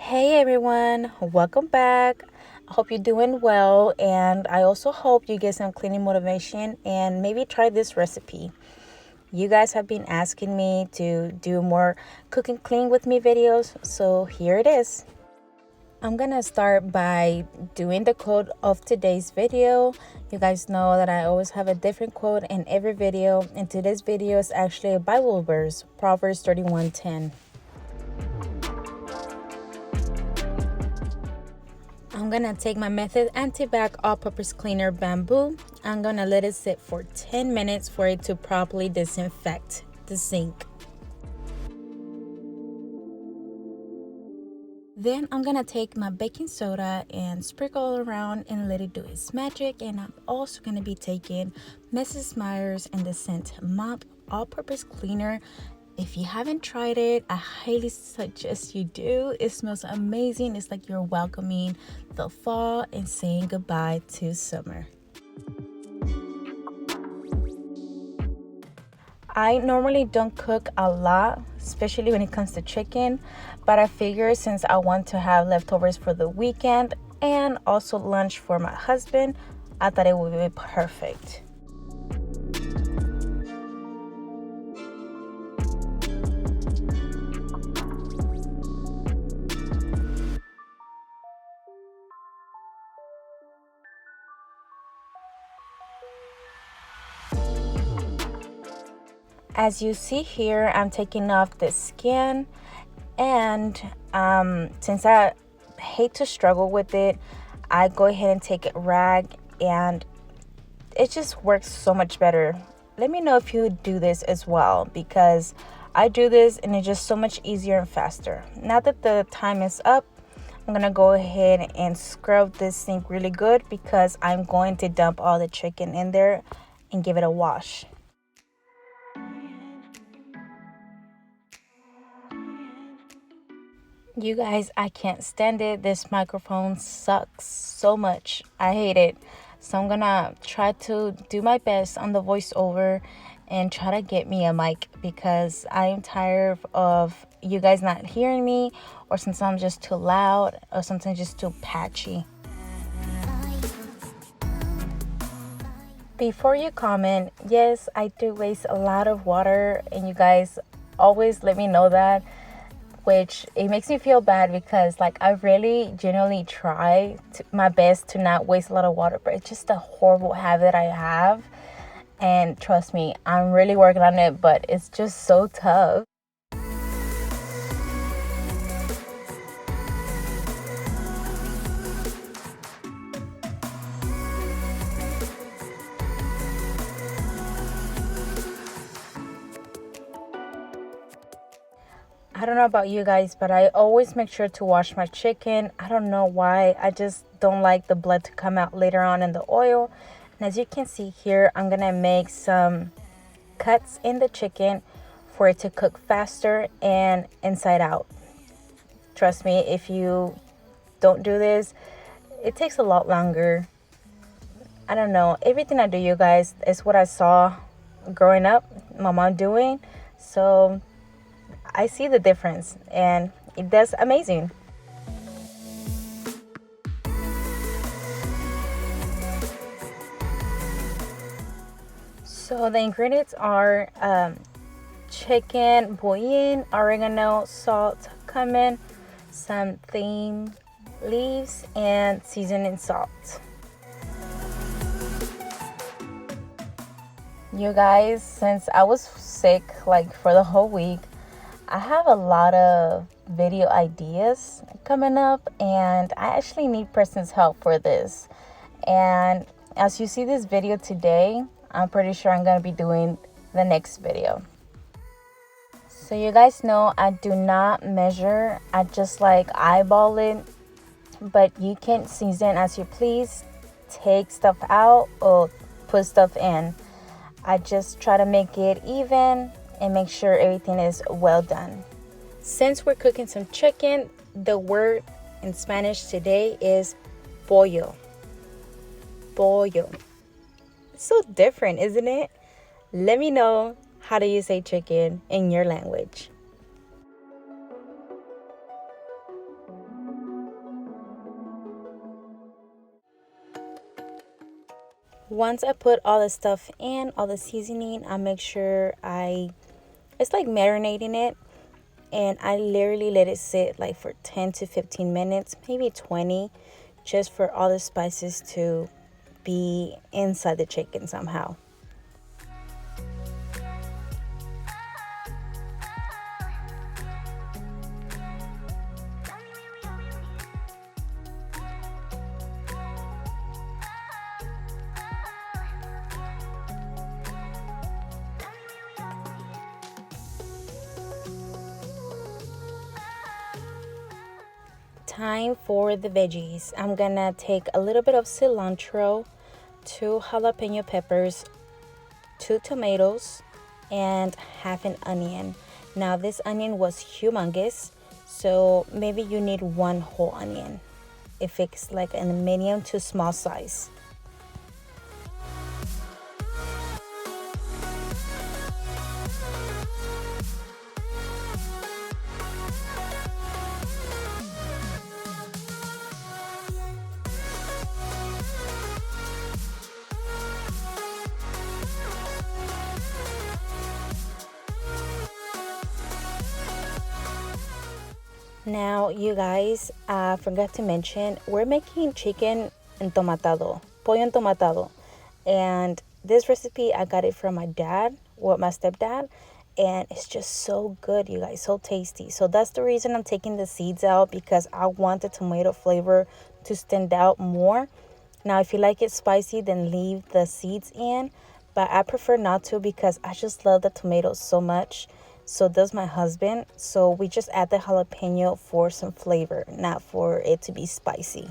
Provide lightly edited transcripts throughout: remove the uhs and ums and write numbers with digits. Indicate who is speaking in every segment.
Speaker 1: Hey everyone, welcome back. I hope you're doing well, and I also hope you get some cleaning motivation and maybe try this recipe. You guys have been asking me to do more cook and clean with me videos, so here it is. I'm gonna start by doing the quote of today's video. You guys know that I always have a different quote in every video, and today's video is actually a Bible verse, Proverbs 31:10. I'm gonna take my Method Anti-Bac All-Purpose Cleaner Bamboo. I'm gonna let it sit for 10 minutes for it to properly disinfect the sink. Then I'm gonna take my baking soda and sprinkle all around and let it do its magic. And I'm also gonna be taking Mrs. Meyer's and the scent Mop All-Purpose Cleaner. If you haven't tried it, I highly suggest you do. It smells amazing. It's like you're welcoming the fall and saying goodbye to summer. I normally don't cook a lot, especially when it comes to chicken, but I figure since I want to have leftovers for the weekend and also lunch for my husband, I thought it would be perfect. As you see here, I'm taking off the skin, and since I hate to struggle with it, I go ahead and take a rag, and it just works so much better. Let me know if you do this as well, because I do this and it's just so much easier and faster. Now that the time is up, I'm gonna go ahead and scrub this sink really good because I'm going to dump all the chicken in there and give it a wash. You guys, I can't stand it. This microphone sucks so much. I hate it. So I'm gonna try to do my best on the voiceover and try to get me a mic because I am tired of you guys not hearing me, or sometimes I'm just too loud, or sometimes just too patchy. Before you comment, yes, I do waste a lot of water, and you guys always let me know that, which it makes me feel bad because like I really genuinely try my best to not waste a lot of water, but it's just a horrible habit I have. And trust me, I'm really working on it, but it's just so tough. I don't know about you guys, but I always make sure to wash my chicken. I don't know why. I just don't like the blood to come out later on in the oil. And as you can see here, I'm gonna make some cuts in the chicken for it to cook faster and inside out. Trust me, if you don't do this, it takes a lot longer. I don't know. Everything I do, you guys, is what I saw growing up, my mom doing. So I see the difference, and it does amazing. So the ingredients are chicken bouillon, oregano, salt, cumin, some thyme leaves, and seasoning salt. You guys, since I was sick like for the whole week, I have a lot of video ideas coming up, and I actually need Preston's help for this. And as you see this video today, I'm pretty sure I'm going to be doing the next video. So you guys know I do not measure. I just like eyeball it, but you can season as you please. Take stuff out or put stuff in. I just try to make it even and make sure everything is well done. Since we're cooking some chicken, the word in Spanish today is pollo. Pollo. It's so different, isn't it? Let me know, how do you say chicken in your language? Once I put all the stuff in, all the seasoning, I make sure it's like marinating it, and I literally let it sit like for 10 to 15 minutes, maybe 20, just for all the spices to be inside the chicken somehow. Time for the veggies. I'm gonna take a little bit of cilantro, 2 jalapeno peppers, 2 tomatoes, and half an onion. Now, this onion was humongous, so maybe you need 1 whole onion if it's like in a medium to small size. Now, you guys, I forgot to mention, we're making chicken entomatado, pollo entomatado. And this recipe, I got it from my dad, well, my stepdad. And it's just so good, you guys, so tasty. So that's the reason I'm taking the seeds out, because I want the tomato flavor to stand out more. Now, if you like it spicy, then leave the seeds in. But I prefer not to, because I just love the tomatoes so much. So does my husband. So we just add the jalapeno for some flavor, not for it to be spicy.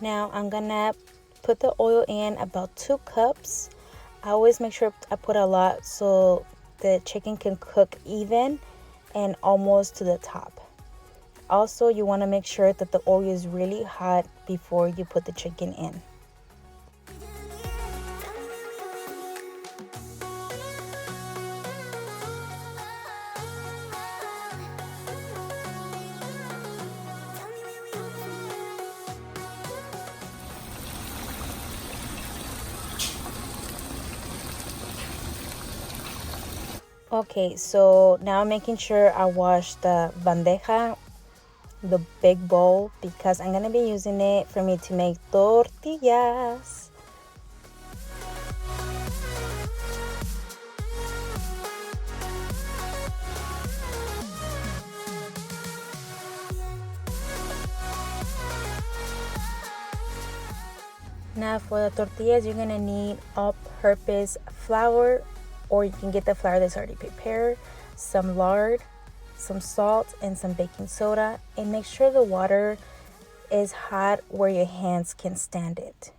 Speaker 1: Now I'm gonna put the oil in about 2 cups. I always make sure I put a lot so the chicken can cook even and almost to the top. Also, you want to make sure that the oil is really hot before you put the chicken in. Okay, so now I'm making sure I wash the bandeja, the big bowl, because I'm gonna be using it for me to make tortillas. Now for the tortillas, you're gonna need all-purpose flour, or you can get the flour that's already prepared, some lard, some salt, and some baking soda. And make sure the water is hot where your hands can stand it.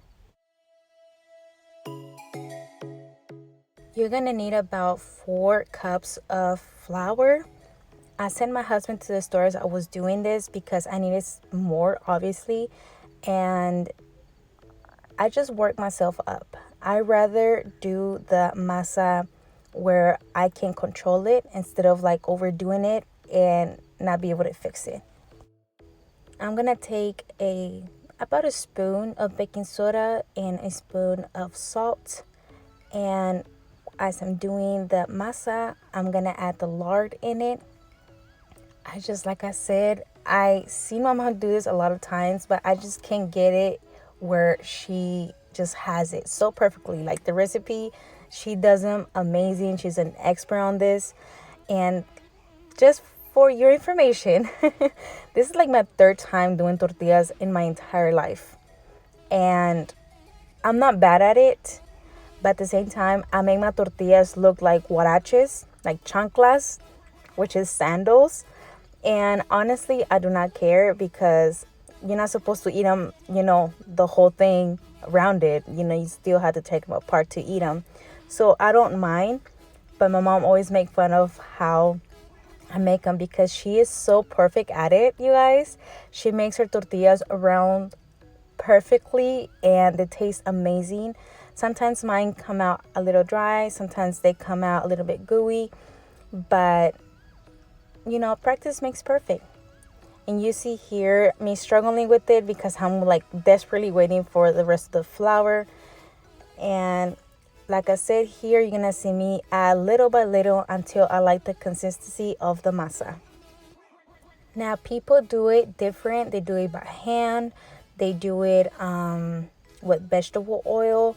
Speaker 1: You're gonna need about 4 cups of flour. I sent my husband to the store as I was doing this because I needed more, obviously, and I just work myself up. I rather do the masa where I can control it instead of like overdoing it and not be able to fix it. I'm gonna take about a spoon of baking soda and a spoon of salt, and as I'm doing the masa, I'm gonna add the lard in it. Like I said, I seen my mom do this a lot of times, but I just can't get it where she just has it so perfectly. Like the recipe, she does them amazing. She's an expert on this. And just for your information, this is like my 3rd time doing tortillas in my entire life. And I'm not bad at it, but at the same time, I make my tortillas look like huaraches, like chanclas, which is sandals. And honestly, I do not care, because you're not supposed to eat them, the whole thing around it. You still have to take them apart to eat them. So I don't mind. But my mom always make fun of how I make them, because she is so perfect at it, you guys. She makes her tortillas around perfectly and they taste amazing. Sometimes mine come out a little dry, sometimes they come out a little bit gooey, but you know, practice makes perfect. And you see here me struggling with it because I'm like desperately waiting for the rest of the flour. And like I said, here you're gonna see me add little by little until I like the consistency of the masa. Now people do it different. They do it by hand. They do it with vegetable oil.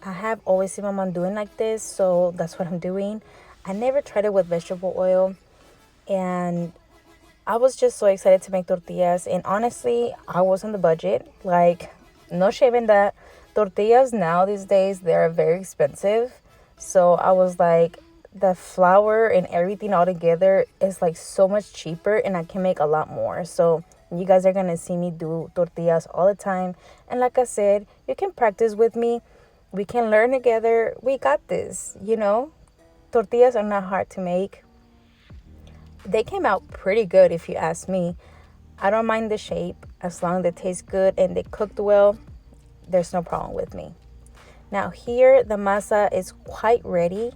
Speaker 1: I have always seen my mom doing like this, so that's what I'm doing. I never tried it with vegetable oil, and I was just so excited to make tortillas. And honestly, I was on the budget. Like, no shame in that. Tortillas now these days, they're very expensive. So I was like, the flour and everything all together is like so much cheaper, and I can make a lot more. So you guys are gonna see me do tortillas all the time. And like I said, you can practice with me. We can learn together. We got this, you know. Tortillas are not hard to make. They came out pretty good if you ask me. I don't mind the shape as long as they taste good and they cooked well. There's no problem with me. Now here the masa is quite ready.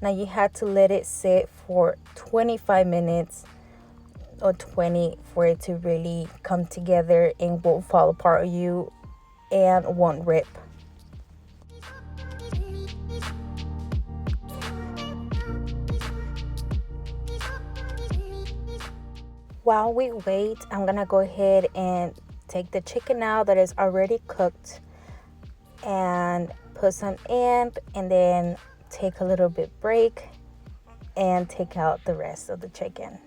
Speaker 1: Now you have to let it sit for 25 minutes or 20 for it to really come together and won't fall apart on you and won't rip. While we wait, I'm gonna go ahead and take the chicken out that is already cooked and put some in, and then take a little bit break and take out the rest of the chicken.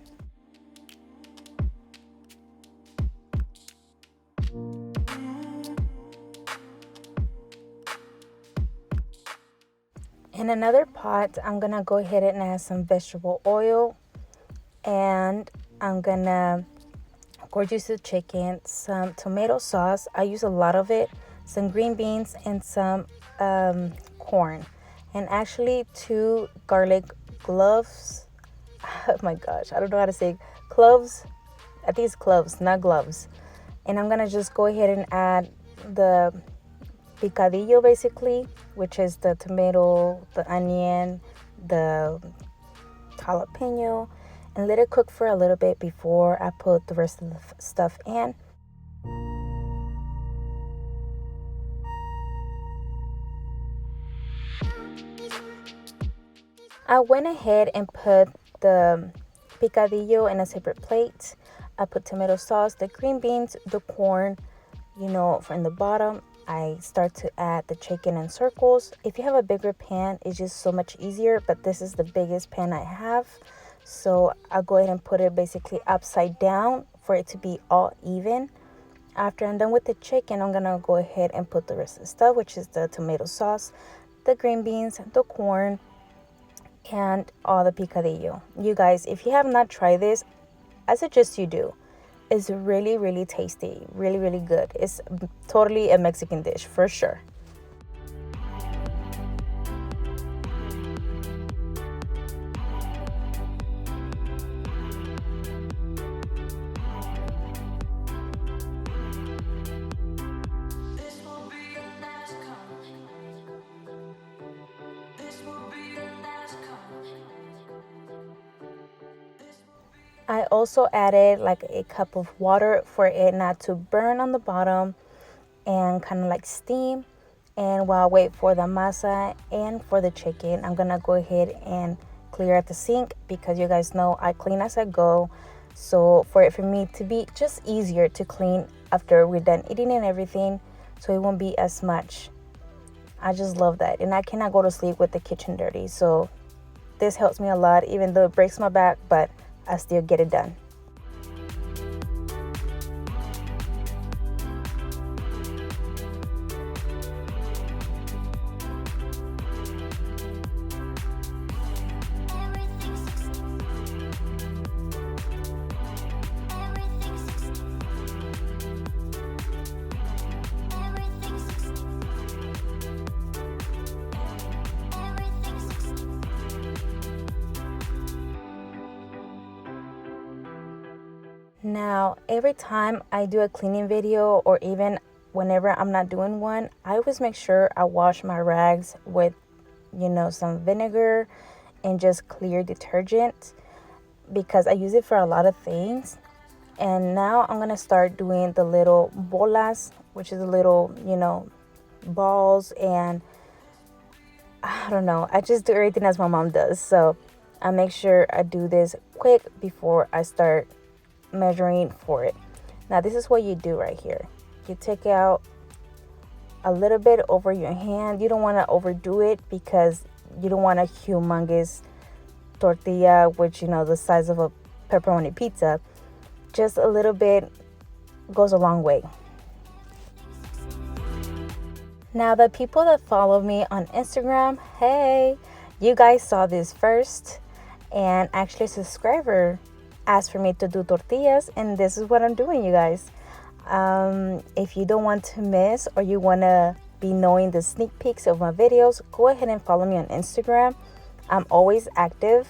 Speaker 1: In another pot, I'm gonna go ahead and add some vegetable oil, and I'm gonna, of course, use the chicken, some tomato sauce. I use a lot of it, some green beans, and some corn, and actually 2 garlic cloves. Oh my gosh, I don't know how to say cloves. I think it's cloves, not gloves. And I'm gonna just go ahead and add the picadillo basically, which is the tomato, the onion, the jalapeno, and let it cook for a little bit before I put the rest of the stuff in. I went ahead and put the picadillo in a separate plate. I put tomato sauce, the green beans, the corn, you know, from the bottom. I start to add the chicken in circles. If you have a bigger pan, it's just so much easier, but this is the biggest pan I have. So I'll go ahead and put it basically upside down for it to be all even. After I'm done with the chicken, I'm gonna go ahead and put the rest of the stuff, which is the tomato sauce, the green beans, the corn, and all the picadillo. You guys, if you have not tried this, I suggest you do. It's really, really tasty, really, really good. It's totally a Mexican dish for sure. I also added like a cup of water for it not to burn on the bottom and kind of like steam. And while I wait for the masa and for the chicken, I'm gonna go ahead and clear out the sink because you guys know I clean as I go. So for it for me to be just easier to clean after we're done eating and everything, so it won't be as much. I just love that. And I cannot go to sleep with the kitchen dirty. So this helps me a lot, even though it breaks my back, but I still get it done. Now, every time I do a cleaning video or even whenever I'm not doing one, I always make sure I wash my rags with, some vinegar and just clear detergent, because I use it for a lot of things. And now I'm gonna start doing the little bolas, which is the little, balls. And I don't know, I just do everything as my mom does. So I make sure I do this quick before I start measuring for it. Now this is what you do right here. You take out a little bit over your hand. You don't want to overdo it because you don't want a humongous tortilla, which, the size of a pepperoni pizza. Just a little bit goes a long way. Now, the people that follow me on Instagram, hey, you guys saw this first. And actually, a subscriber asked for me to do tortillas, and this is what I'm doing, you guys. If you don't want to miss, or you want to be knowing the sneak peeks of my videos, go ahead and follow me on Instagram. I'm always active.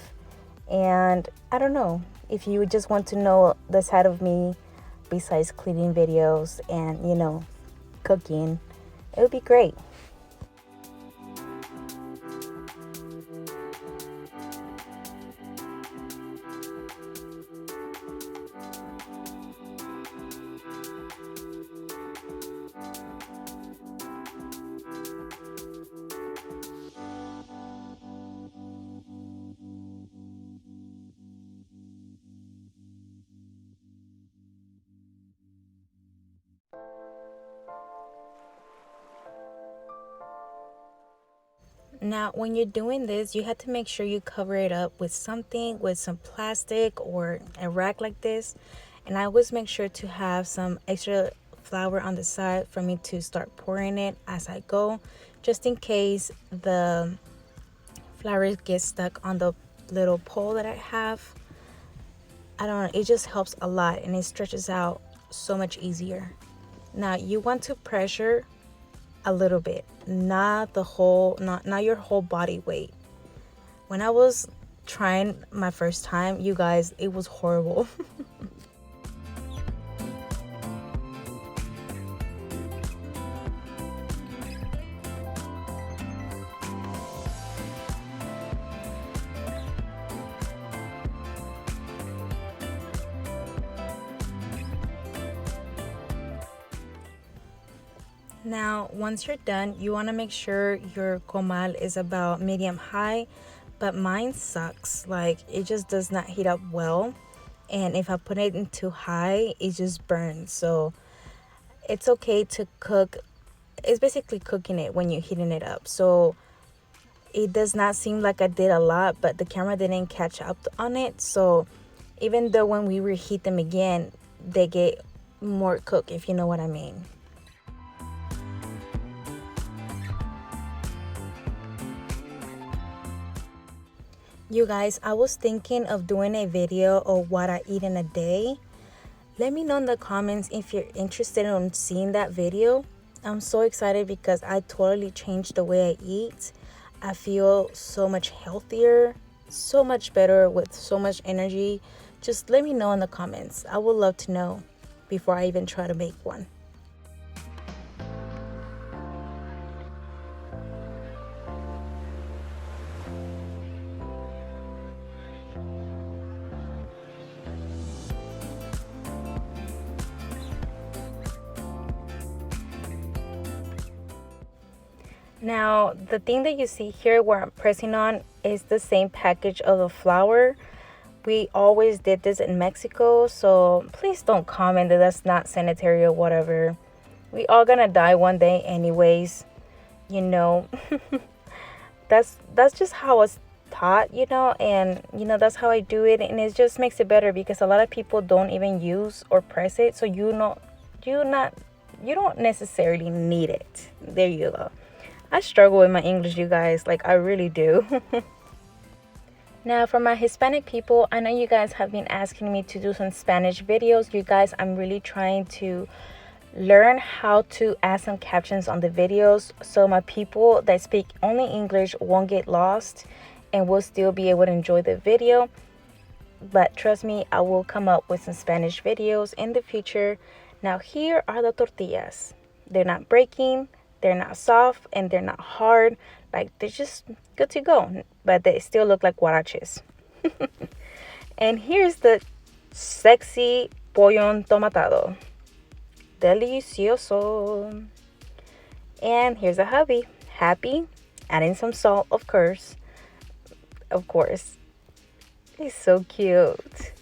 Speaker 1: And I don't know, if you just want to know the side of me besides cleaning videos and, cooking, it would be great. Now, when you're doing this, you have to make sure you cover it up with something, with some plastic or a rack like this. And I always make sure to have some extra flour on the side for me to start pouring it as I go, just in case the flour gets stuck on the little pole that I have. I don't know, it just helps a lot and it stretches out so much easier. Now, you want to pressure a little bit, not the whole, not your whole body weight. When I was trying my first time, you guys, it was horrible. Now, once you're done, you want to make sure your comal is about medium high, but mine sucks. Like, it just does not heat up well. And if I put it in too high, it just burns. So it's okay to cook. It's basically cooking it when you're heating it up. So it does not seem like I did a lot, but the camera didn't catch up on it. So even though when we reheat them again, they get more cooked, if you know what I mean. You guys, I was thinking of doing a video of what I eat in a day. Let me know in the comments if you're interested in seeing that video. I'm so excited because I totally changed the way I eat. I feel so much healthier, so much better, with so much energy. Just let me know in the comments. I would love to know before I even try to make one. Now, the thing that you see here where I'm pressing on is the same package of the flour. We always did this in Mexico, so please don't comment that that's not sanitary or whatever. We all gonna die one day anyways, you know. That's just how I was taught, and that's how I do it, and it just makes it better because a lot of people don't even use or press it, so you don't necessarily need it. There you go. I struggle with my English, you guys. Like, I really do. Now, for my Hispanic people, I know you guys have been asking me to do some Spanish videos. You guys, I'm really trying to learn how to add some captions on the videos so my people that speak only English won't get lost and will still be able to enjoy the video. But trust me, I will come up with some Spanish videos in the future. Now, here are the tortillas. They're not breaking, they're not soft, and they're not hard. Like, they're just good to go, but they still look like huaraches. And here's the sexy pollo entomatado. Delicioso. And here's a hubby. Happy. Adding some salt, of course. Of course. He's so cute.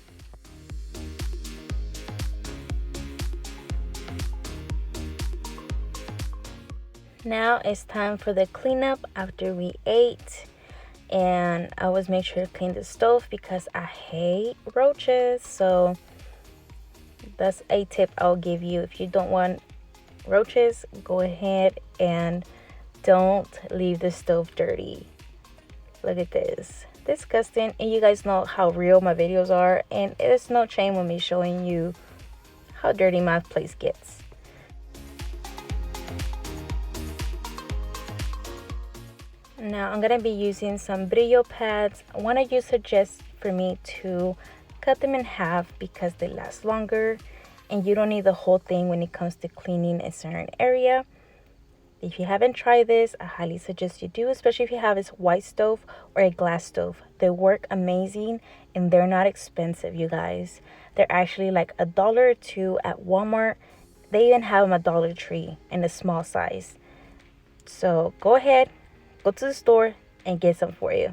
Speaker 1: Now it's time for the cleanup after we ate. And I always make sure to clean the stove because I hate roaches. So that's a tip I'll give you. If you don't want roaches, go ahead and don't leave the stove dirty. Look at this. Disgusting. And you guys know how real my videos are, and it's no shame with me showing you how dirty my place gets. Now I'm gonna be using some Brillo pads. One of you suggest for me to cut them in half because they last longer, and you don't need the whole thing when it comes to cleaning a certain area. If you haven't tried this, I highly suggest you do, especially if you have this white stove or a glass stove. They work amazing and they're not expensive, you guys. They're actually like $1 or $2 at Walmart. They even have them at Dollar Tree in a small size. So go ahead, go to the store and get some for you.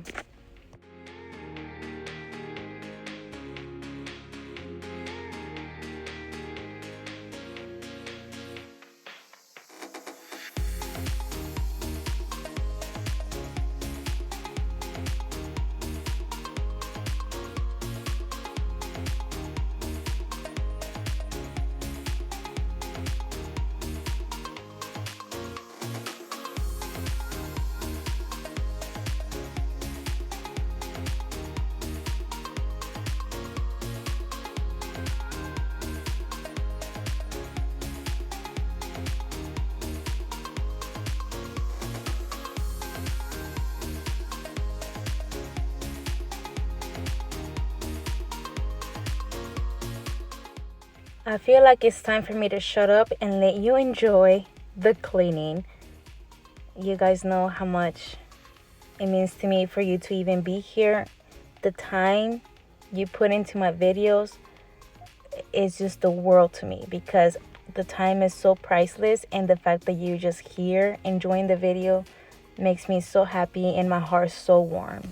Speaker 1: I feel like it's time for me to shut up and let you enjoy the cleaning. You guys know how much it means to me for you to even be here. The time you put into my videos is just the world to me because the time is so priceless, and the fact that you just here enjoying the video makes me so happy and my heart so warm.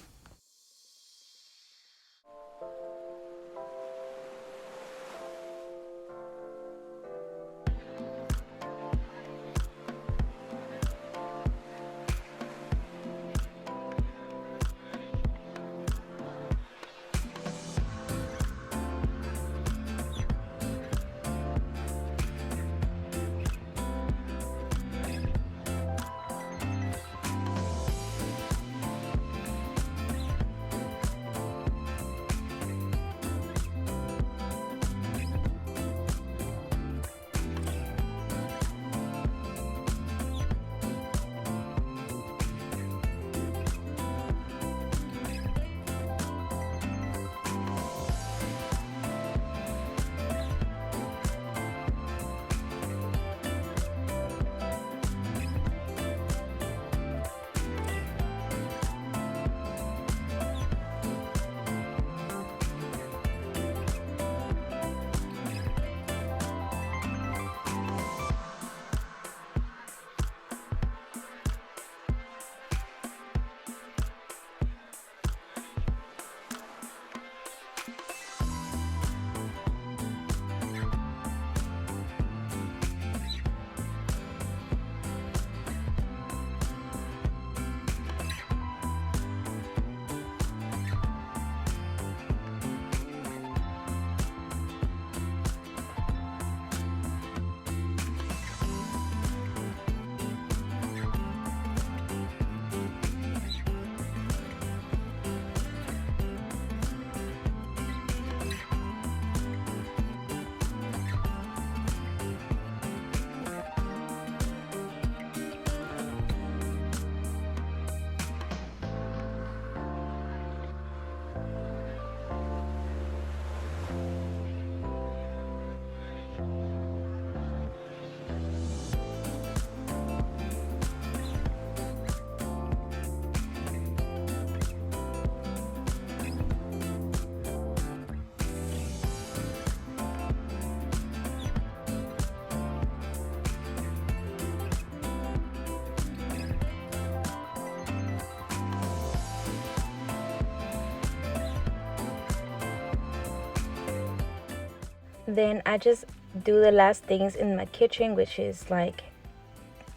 Speaker 1: Then I just do the last things in my kitchen, which is like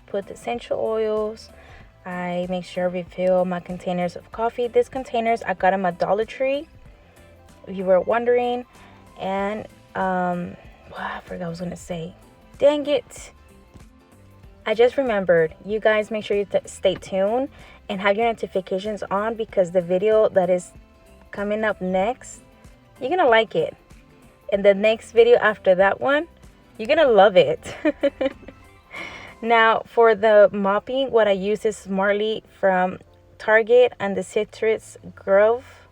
Speaker 1: put the essential oils. I make sure I refill my containers of coffee. These containers I got them at Dollar Tree, if you were wondering. And I forgot what I was gonna say. Dang it. I just remembered. You guys make sure you stay tuned and have your notifications on, because the video that is coming up next, you're gonna like it. And the next video after that one, you're gonna love it. Now for the mopping, what I use is Smartly from Target and the Citrus Grove,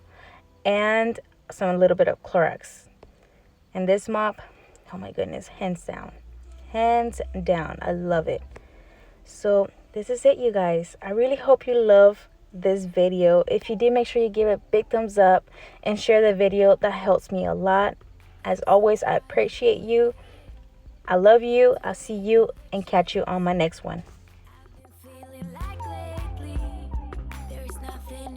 Speaker 1: and some little bit of Clorox. And this mop, oh my goodness, hands down, I love it. So this is it, you guys. I really hope you love this video. If you did, make sure you give it a big thumbs up and share the video. That helps me a lot. As always, I appreciate you. I love you. I'll see you and catch you on my next one.